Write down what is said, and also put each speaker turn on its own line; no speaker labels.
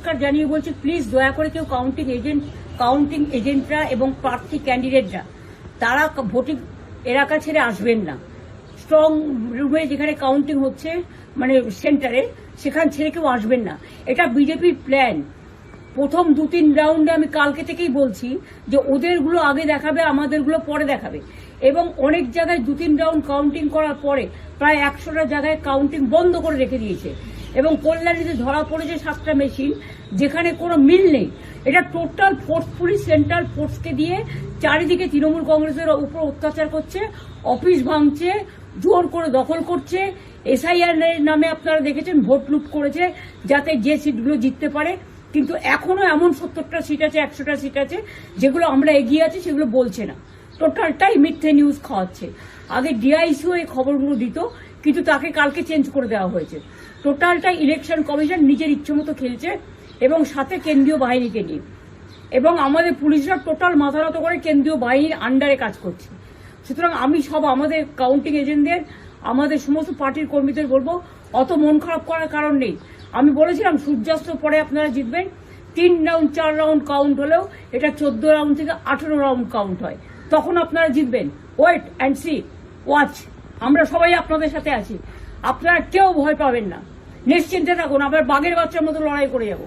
পরিষ্কার জানিয়ে বলছি, প্লিজ দয়া করে কেউ কাউন্টিং এজেন্টরা এবং প্রার্থী ক্যান্ডিডেটরা তারা ভোটিং এলাকা ছেড়ে আসবেন না। স্ট্রং রুমে যেখানে কাউন্টিং হচ্ছে, মানে সেন্টারে, সেখান ছেড়ে কেউ আসবেন না। এটা বিজেপির প্ল্যান। প্রথম 2-3 রাউন্ডে আমি কালকে থেকেই বলছি যে ওদেরগুলো আগে দেখাবে, আমাদেরগুলো পরে দেখাবে। এবং অনেক জায়গায় 2-3 রাউন্ড কাউন্টিং করার পরে প্রায় 100টা জায়গায় কাউন্টিং বন্ধ করে রেখে দিয়েছে। এবং কল্যাণীতে ধরা পড়েছে 7টা মেশিন, যেখানে কোনো মিল নেই। এটা টোটাল ফোর্সফুলি সেন্ট্রাল ফোর্সকে দিয়ে চারিদিকে তৃণমূল কংগ্রেসের উপর অত্যাচার করছে, অফিস ভাঙছে, জোর করে দখল করছে। এসআইআর নামে আপনারা দেখেছেন ভোট লুট করেছে যাতে যে সিটগুলো জিততে পারে। কিন্তু এখনো এমন 70টা সিট আছে, 100টা সিট আছে যেগুলো আমরা এগিয়ে আছি, সেগুলো বলছে না। টোটালটাই মিথ্যে নিউজ খাওয়াচ্ছে। আগে ডিআইসিও এই খবরগুলো দিত, কিন্তু তাকে কালকে চেঞ্জ করে দেওয়া হয়েছে। টোটালটাই ইলেকশন কমিশন নিজের ইচ্ছে মতো খেলছে, এবং সাথে কেন্দ্রীয় বাহিনীকে নিয়ে। এবং আমাদের পুলিশরা টোটাল মাথা নত করে কেন্দ্রীয় বাহিনীর আন্ডারে কাজ করছে। সুতরাং আমি আমাদের কাউন্টিং এজেন্টদের, আমাদের সমস্ত পার্টির কর্মীদের বলবো, অত মন খারাপ করার কারণ নেই। আমি বলেছিলাম সূর্যাস্তের পরে আপনারা জিতবেন। 3 রাউন্ড 4 রাউন্ড কাউন্ট হলেও এটা 14 রাউন্ড থেকে 18 রাউন্ড কাউন্ট হয়, তখন আপনারা জিতবেন। Wait and see, watch. আমরা সবাই আপনাদের সাথে আছি, আপনারা কেউ ভয় পাবেন না, নিশ্চিন্তে থাকুন। আবার বাঘের বাচ্চার মতো লড়াই করে যাবো।